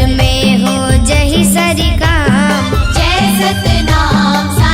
में हो जही सरी काम, जय सतनाम।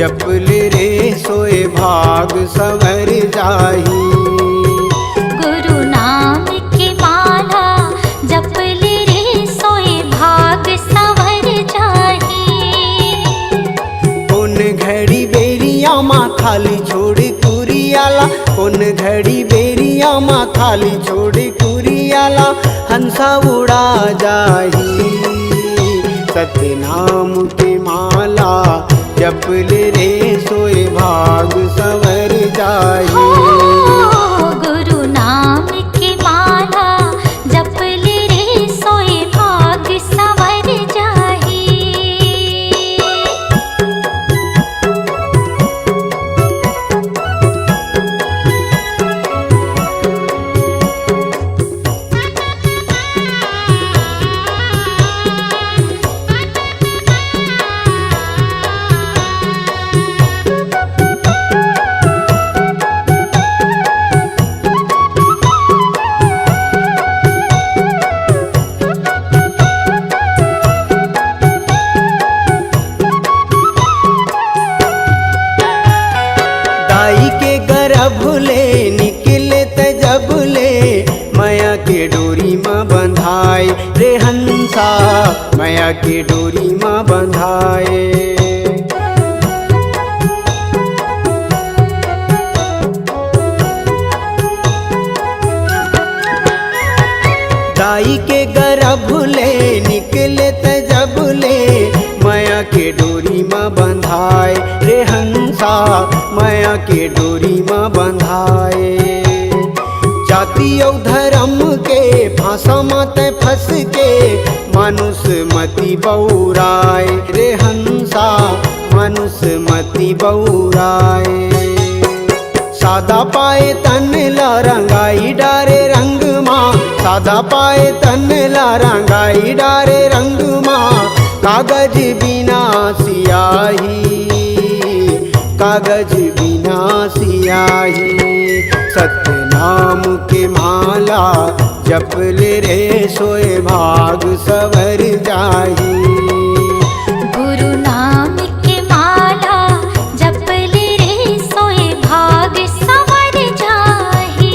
जपल रे सोए भाग सवर जाही। गुरु नाम की माला जपल रे सोए भाग सवर जाही। कौन घड़ी बेरिया माँ खाली छोड़ कुरियाला, कौन घड़ी बेरिया माँ खाली छोड़ कुरियाला, हंसा उड़ा जाही। सतनाम की माला जपल रे सोए भाग सवर जाही। गुरु नाम की माला जपल रे सोए भाग सवर जाही। दाई के गर्भ ले निकले त जब ले, माया के डोरी माँ बंधाए रे हंसा, माया के डोरी माँ बंधाए। दाई के गर्भ ले निकले त जब ले, माया के डोरी माँ बंधाए रे हंसा, माया के डोरी माँ बंधाए। जाति और धर्म के फांसा मत फंस के, मानुष मति बौराए रे हंसा, मानुष मति बौराए। सादा पाए तन ला रंगाई डारे रंग माँ, सादा पाए तन ला रंगाई डारे रंग माँ, कागज बिना सियाही, कागज बिना सियाही। सतनाम के माला जपल रे सोए भाग सवर जाही। गुरु नाम की माला जपल रे सोए भाग सवर जाही।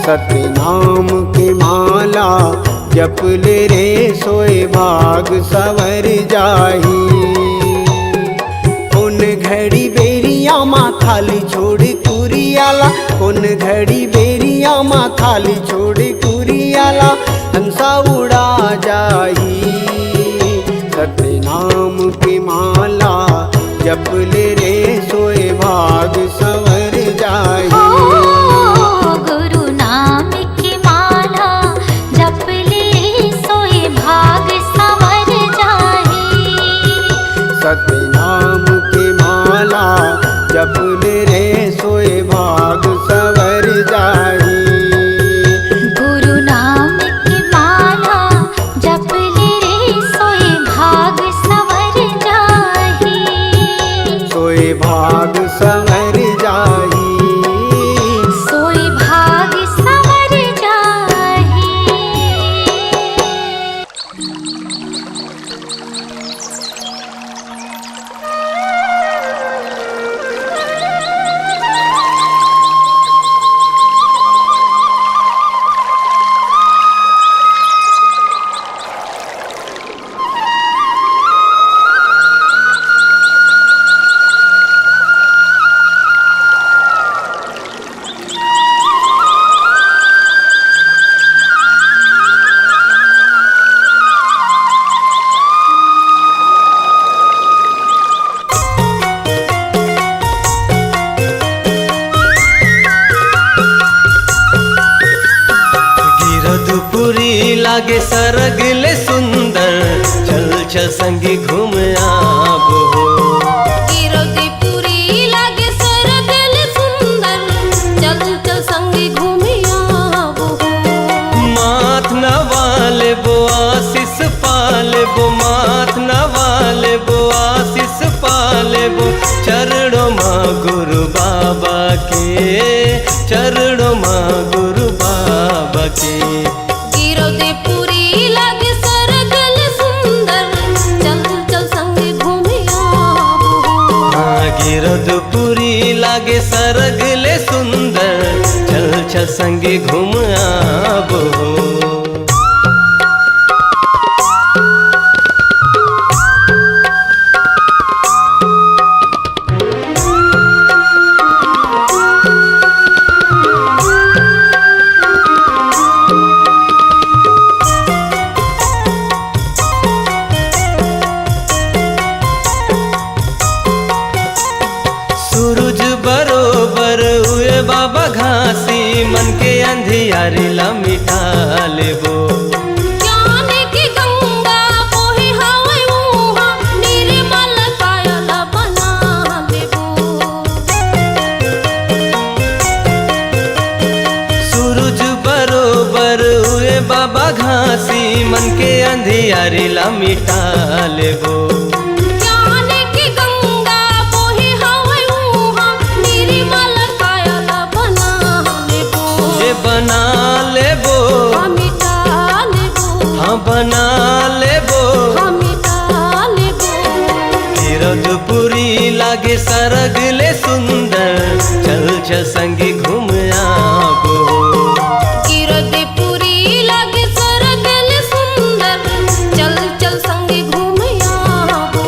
सतनाम की माला जपल रे सोए भाग सवर जाही। कौन घड़ी बेरिया माँ खाली छोड़ कुरियाला, कौन घड़ी बेरिया माँ खाली छोड़ कुरियाला, हंसा उड़ा जाही। सतनाम की माला जपल रे सोए भाग सवर जाही। गुरु नाम की माला जपल रे सोए भाग सवर जाही। सतनाम की माला जपल रे सोए भाग सवर जाही। गुरु नाम की माला जपल रे सोए भाग सवर जाही। लागे सरगले सुंदर, चल चल संगी घूम आबो। गिरदपुरी लागे सरगले सुंदर, चल चल संगी घूम आबो। माथ नवाले बो आशीष पाले बो, माथ नवाले बो आशीष पाले बो, चरणों माँ गुरु बाबा के, चरणों माँ गुरु बाबा के। गिरदपुरी लागे सरगले सुंदर, चल चल संगी घूम आबो। हाँ गिरदपुरी लागे सरगले सुंदर, चल चल संगी घूम आबो। सूरज बरोबर हुए बाबा घासी, मन के अंधियारी ला मिटा लेबो। ज्ञान की गंगा बोहे हवे उहाँ, निर्मल कायल बना लेबो। सूरज बरोबर हुए बाबा घासी, मन के अंधियारी ला मिटा लेबो। ज्ञान की गंगा बोहे हवे उहाँ, निर्मल कायल बना लेबो। ये बना लेबो, मिटा लेबो, हाँ बना लेबो। मिटा लेबो। गिरदपुरी लागे सरगले सुंदर, चल चल संगी घूम आबो। गिरदपुरी लागे सरगले सुंदर, चल चल संगी घूम आबो।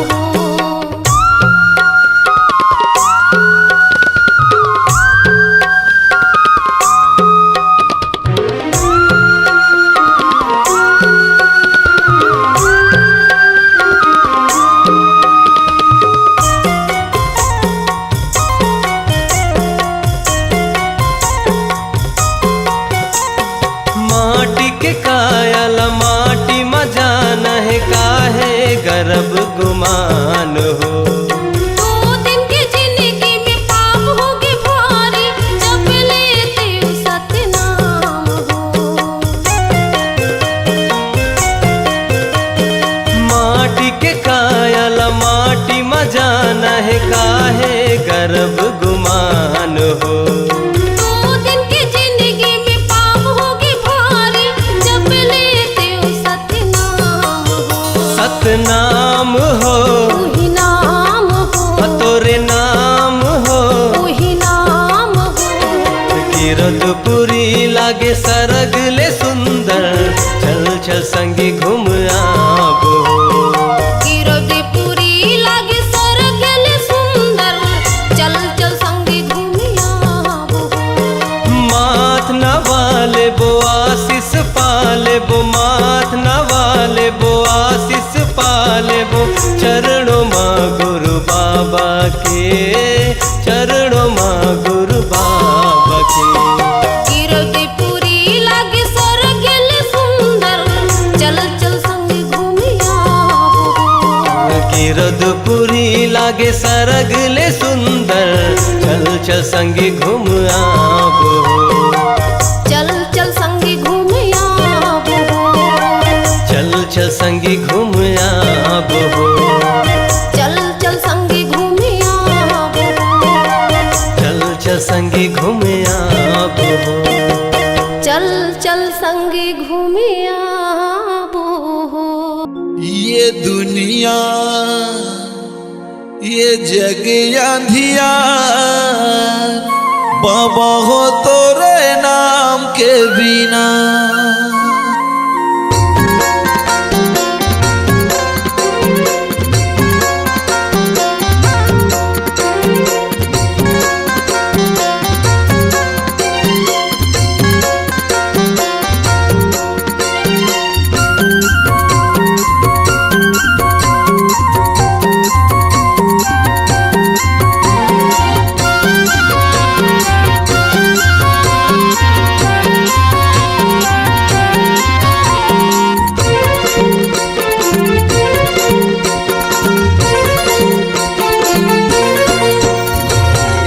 माटी के कायल माटी मजान है, काहे गर्भ गुमान हो। दो दिन की जिंदगी में पाप होगी भारी, जब लेते हो सतनाम हो। माटी के कायल माटी मजान है, काहे गर्भ गुमान हो। दो दिन की जिंदगी में पाप होगी भारी, जब लेते हो सतनाम हो। सतनाम हो, वही नाम हो, तोरे नाम हो। वही नाम हो। गिरदपुरी लागे सरगले सुंदर, चल चल संगी घूम आबो। गिरदपुरी लागे सरगले सुंदर, चल चल संगी घूम आबो। माथ नवाले बो आशीष पाले बो, माथ नवाले बो आशीष पाले बो, चरणों माँ गुरु बाबा के, चरणों माँ गुरु बाबा के। गिरदपुरी लागे सरगले सुंदर, चल चल संगी घूम आबो। गिरदपुरी लागे सरगले सुंदर, चल चल संगी घूम आबो। चल चल संगी घूम आबो। चल चल संगी घूम आबो। चल चल संगी घूम आबो। चल चल संगी घूम आबो। चल चल संगी घूम आबो। ये दुनिया ये जग अंधियार बाबा हो तोरे नाम के बिना।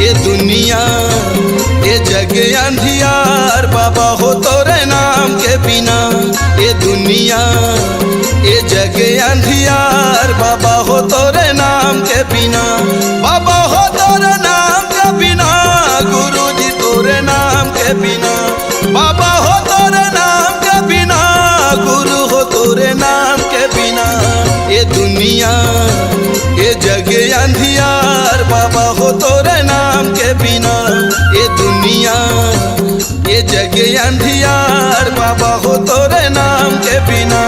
ये दुनिया ये जग अंधियार बाबा हो तोरे नाम के बिना। ये दुनिया ये जग अंधियार बाबा हो तोरे नाम के बिना। बाबा हो तोरे नाम के बिना गुरु जी तोरे नाम के बिना। बाबा हो तोरे नाम के बिना गुरु हो तोरे नाम के बिना। ये दुनिया ये जग अंधियार बाबा हो तोरे नाम के बिना। ये दुनिया ये जग अंधियार बाबा हो तोरे नाम के बिना।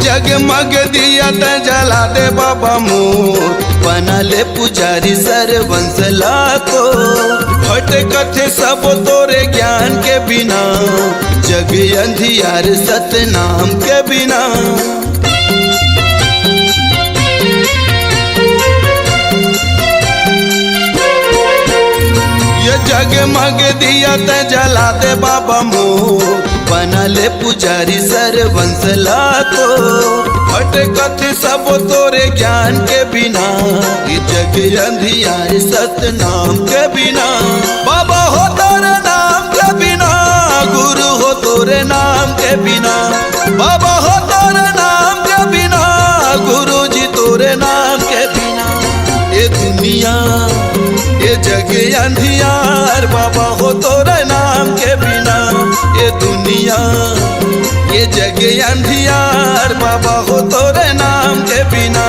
जगमग दिया त जला दे बाबा मोर बना ले पुजारी सरवंशला को। हट कथे सब तोरे ज्ञान के बिना जग अंधियार सतनाम के बिना। ये जगमग दिया त जला दे बाबा मोर बना ले पुजारी सरवंशला को। हट कथे सब तोरे ज्ञान के बिना ये जग अंधियार सतनाम के बिना। बाबा हो तोरे नाम के बिना गुरु हो तोरे नाम के बिना। बाबा हो तोरे नाम के बिना गुरु जी तोरे नाम के बिना। ये दुनिया ये जग अंधियार बाबा हो तोरे नाम के बिना। ये दुनिया ये जग अंधियार बाबा हो तोरे नाम के बिना।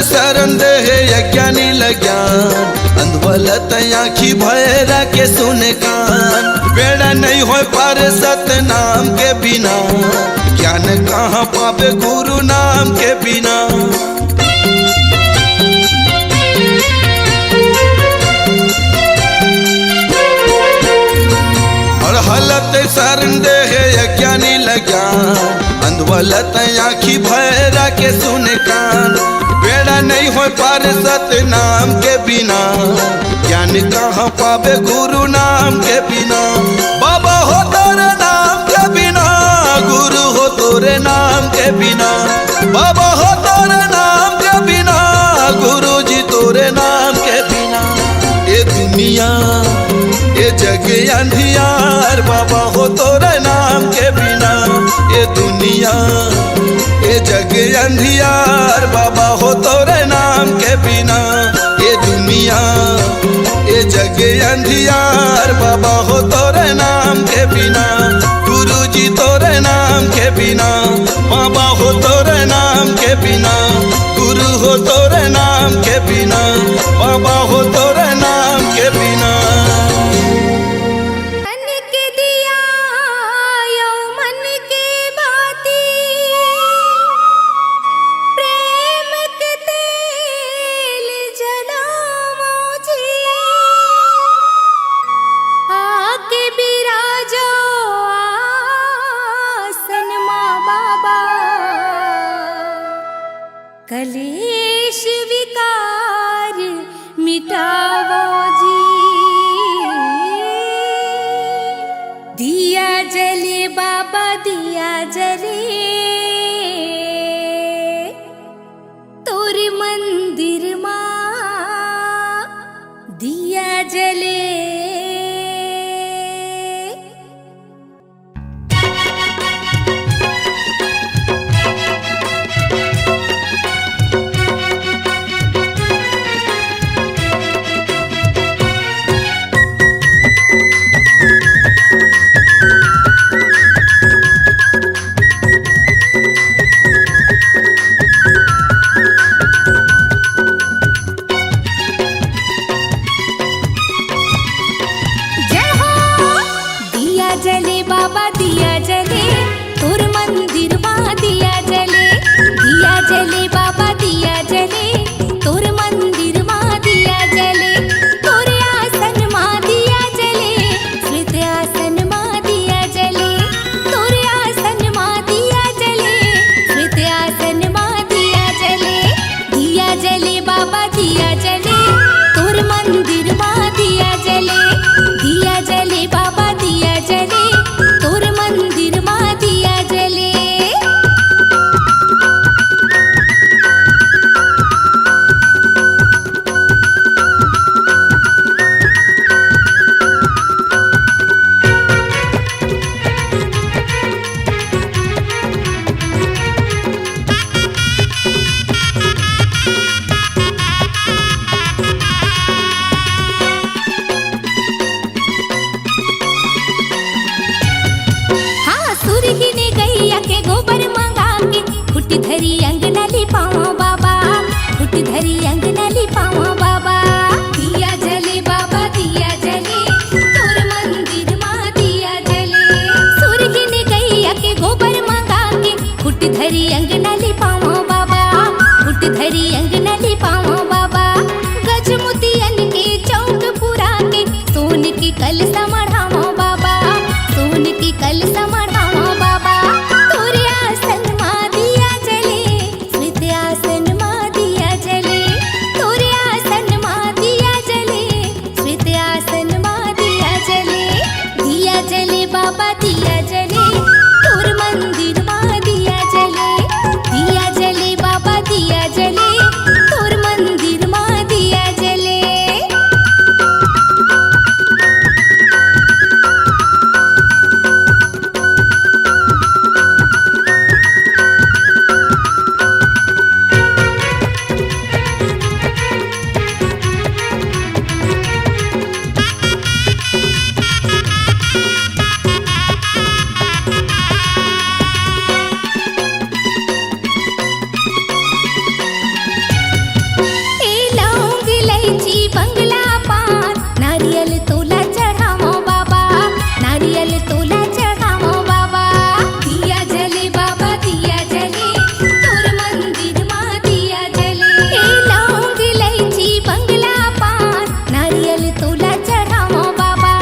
शरण दे यज्ञानी लज्ञान अंधवलत आँखी भैरा के सुने कान। बेड़ा नहीं हो पारे सतनाम के बिना ज्ञान कहाँ पावे गुरु नाम के बिना। हलत शरण दे यज्ञानी लज्ञान अंधवलत आँखी भैरा के सुने कान। बेड़ा नहीं हो पार सतनाम के बिना ज्ञान कहाँ पावे गुरु नाम के बिना। बाबा हो तोरे नाम के बिना गुरु हो तोरे नाम के बिना। बाबा हो तोरे नाम के बिना गुरु जी तोरे नाम के बिना। ये दुनिया ये जग अंधियार बाबा हो तोरे नाम के बिना। ये दुनिया ये जग अंधियार बाबा हो तोरे नाम के बिना। ये दुनिया ये जग अंधियार बाबा हो तोरे नाम के बिना। गुरु जी तोरे नाम के बिना। के बिना, गुरु हो तोरे नाम के बिना, बाबा हो तोरे नाम के बिना। मन के दिया यो मन के बाती, प्रेम के तेल जलाओ जी, आके बिराजो आसन माँ बाबा, कलेश विकार मिटावो जी। दिया जले बाबा दिया जले, तोर मंदिर माँ दिया जले। जय हो दिया जले बाबा दिया जले, तोर मंदिर माँ दिया जले। दिया जले बाबा दिया जले, तोर मंदिर माँ दिया जले। तोरे आसन माँ दिया जले, श्वेत आसन माँ दिया जले। तोरे आसन माँ दिया जले, श्वेत आसन माँ दिया जले। दिया जले बाबा दिया जले, तोर मंदिर माँ दिया जले। दिया जले बाबा दिया जले, तोर मंदिर माँ दिया जले। हाँ सुरहिने गैया के गोबर मंगा के, फुट धरी अंगना लिपावा बाबा, फुट धरी अंगना लिपावा बाबा। दिया जले बाबा दिया जले, तोर मंदिर माँ दिया जले। सुरहिने गैया के गोबर मंगा के, फुट धरी अंगना लिपावा बाबा, फुट धरी अंगना लिपावा बाबा। गजमुतियन के चौक पुरा के, सोन की कलसा मढ़ावा बाबा, सोन की कलसा मढ़ावा बाबा। तोरे आसन माँ दिया जले, श्वेत आसन माँ दिया जले। तोरे आसन माँ दिया जले, श्वेत आसन माँ दिया जले। दिया जले बाबा दिया जले, तोर मंदिर माँ दिया जले। दिया जले बाबा दिया जले, तोर मंदिर माँ दिया जले। ए लौंग इलायची बंगला पान, नारियल तोला चढ़ावो बाबा, नारियल तोला चढ़ावो बाबा। दिया जले बाबा दिया जले, तोर मंदिर माँ दिया जले। ए लौंग इलायची बंगला पान, नारियल तोला चढ़ावो बाबा,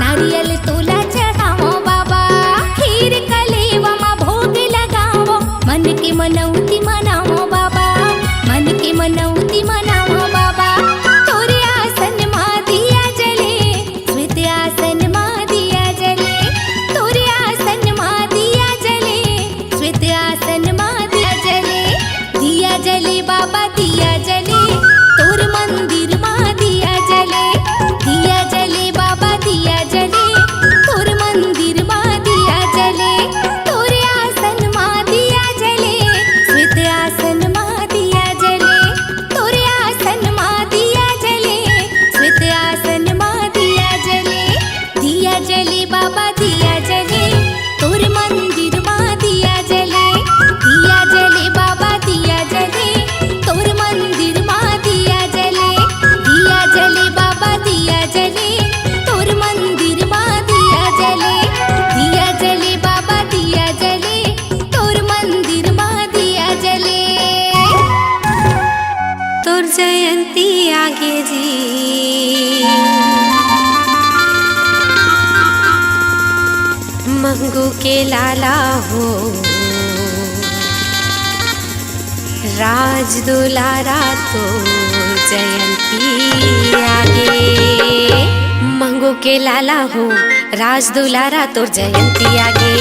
नारियल तोला चढ़ावो बाबा। खीर कलेवा माँ भोग लगावो, मन की मनौती मनावो बाबा, मन की मनौती मनावो बाबा। तोरे आसन माँ दिया जले, श्वेत आसन माँ दिया जले। तोरे आसन माँ दिया जले, श्वेत आसन माँ दिया जले। दिया जले बाबा दिया जले, तोर मंदिर माँ दिया जले। दिया जले बाबा दिया जले, तोर मंदिर माँ दिया जले। तोरे आसन माँ दिया जले, श्वेत आसन जयंती आगे जी। मंगू के लाला हो राज दुलारा तो जयंती आगे। मंगू के लाला हो राज दुलारा तो जयंती आगे।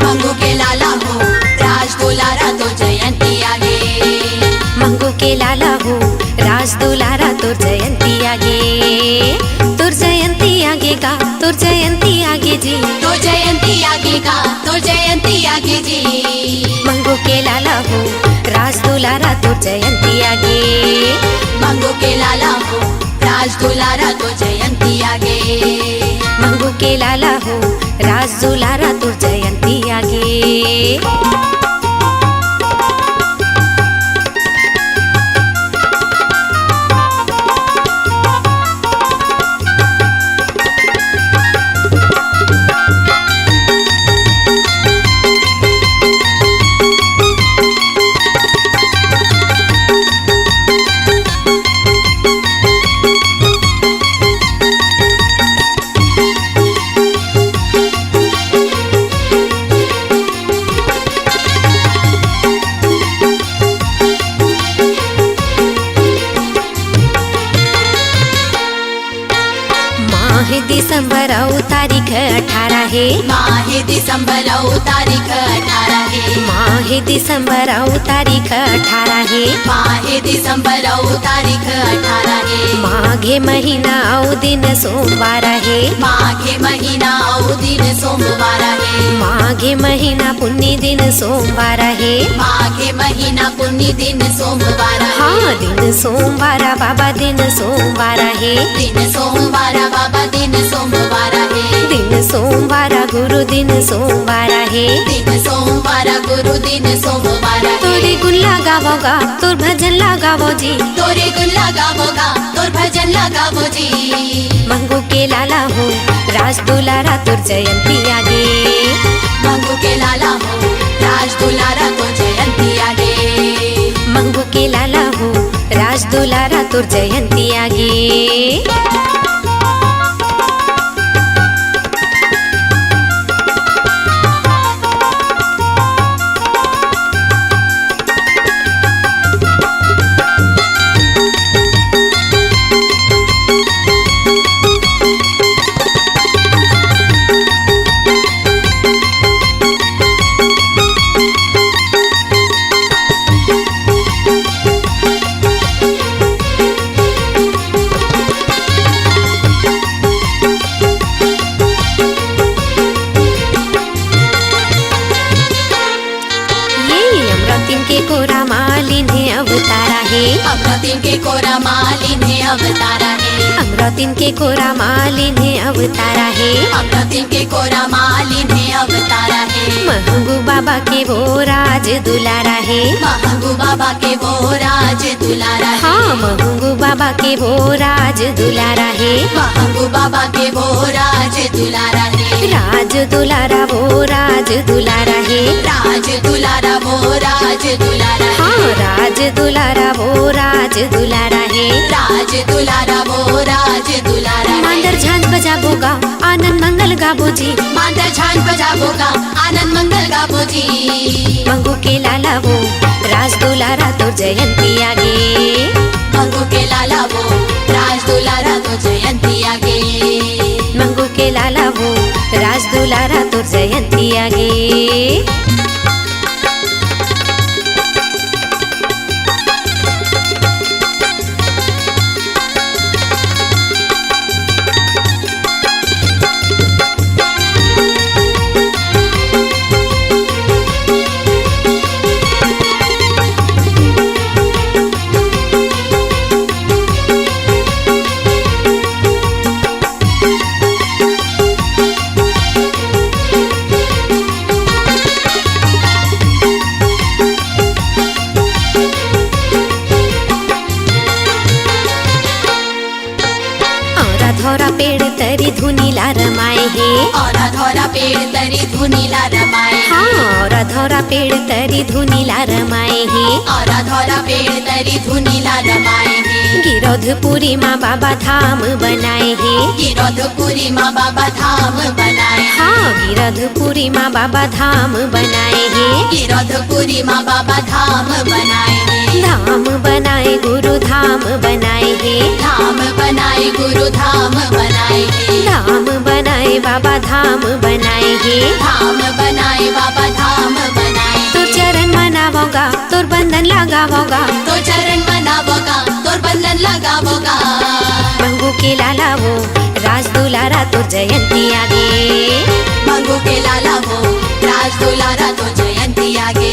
मंगू के लाला हो राज दुलारा तो जयंती आगे। मंगू के लाला हो राज दुलारा तो जयंती आगे। तुर जयंती आगे गा तुर जयंती आगे जी। तो जयंती आगे का तो जयंती आगे जी। मंगू के लाला हो राज दुलारा तो जयंती आगे। मंगू के लाला हो राज दुलारा तो जयंती आगे। मंगू के लाला हो राज दुलारा तो जयंती आगे। दिसंबर तारीख 18 है। माह दिसंबर तारीख 18 है। माह दिसंबर तारीख 18 है। माह दिसंबर तारीख 18 है। माघे महीना औ दिन सोमवार है। माघे महीना औ दिन सोमवार है। माघे महीना पुण्य दिन सोमवार है। माघे महीना पुण्य दिन सोमवार है। हाँ दिन सोमवार बाबा दिन सोमवार है। दिन सोमवार बाबा दिन सोमवार है। दिन सोमवार गुरु दिन सोमवार है। दिन सोमवार गुरु दिन सोमवार है। तोरे गुण लगावोगा तोर भजन लगावो जी। तोरे गुण लगावोगा तोर भजन लगावो जी। मंगू के लाला हो राज दुलारा तोर जयंती आगे। मंगू के लाला हो राज दुलारा तो जयंती आगे। मंगू के लाला हो राज दुलारा तोर जयंती आगे। कोरा मालिन है अवतारा है। अमृतिन के कोरा मालिन है अवतारा है। अमृतिन के कोरा मालिन है अवतारा है। अमृतिन के कोरा मालिन है अवतारा है। महंगू बाबा के वो राज दुलारा है। महंगू बाबा के वो राज दुलारा है। हाँ महंगू बाबा के वो राज दुलारा है। महंगू बाबा के वो राज दुलारा है। राज दुलारा वो राज दुलारा है। राज दुलारा वो राज दुलारा है। हाँ राज दुलारा वो राज दुलारा है। राज दुलारा वो राज दुलारा है। मांदर झांझ बजाबोगा आनंद मंगल गाबो जी। मांदर झांझ बजाबोगा आनंद मंगल गाबो जी। मंगू के लाला वो राज दुलारा तो जयंती आगे। मंगू के लाला वो राज दुलारा तो जयंती आगे। मंगू के लाला वो राज दुलारा तो जयंती आगे। धोरा पेड़ तरी धुनीला रमाए। रमाए हे। और धोरा पेड़ तरी धुनीला रमाए हाँ और धोरा पेड़ तरी धुनीला रमाए हे। और धोरा पेड़ तरी धुनीला रमाए हे। गिरोधपुरी माँ बाबा धाम बनाए हे। गिरोधपुरी माँ बाबा धाम बनाए हाँ गिरोधपुरी माँ बाबा धाम बनाए हे। गिरोधपुरी माँ बाबा धाम बनाए हे। धाम बनाए गुरु धाम बनाए हे। धाम बनाए गुरु धाम बनाए हे। धाम बनाए बाबा धाम बनाए हे। धाम बनाए बाबा धाम बनाए तोर चरण मनावोगा तोर बंधन लगावोगा। तो चरण मनावोगा तोर बंधन लगावोगा। मंगू के लाला वो राज दुलारा तो जयंती आगे। मंगू के लाला वो राज दुलारा तो जयंती आगे।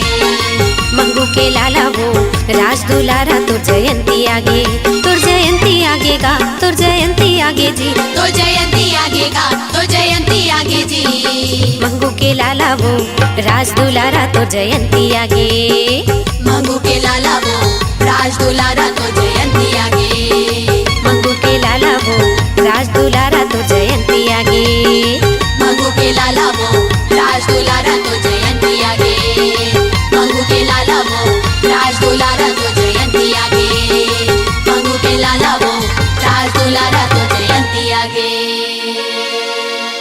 मंगू के लाला वो राज दुलारा तो जयंती आगे। तोर जयंती आगेगा तोर जयंती आगे जी। तो जयंती आगेगा तो जयंती आगे जी। मंगू के लाला वो राज दुलारा तो जयंती आगे। मंगू के लाला वो राज दुलारा तो जयंती आगे। मंगू के लाला वो राज दुलारा तो जयंती आगे। मंगू के लाला वो राज दुलारा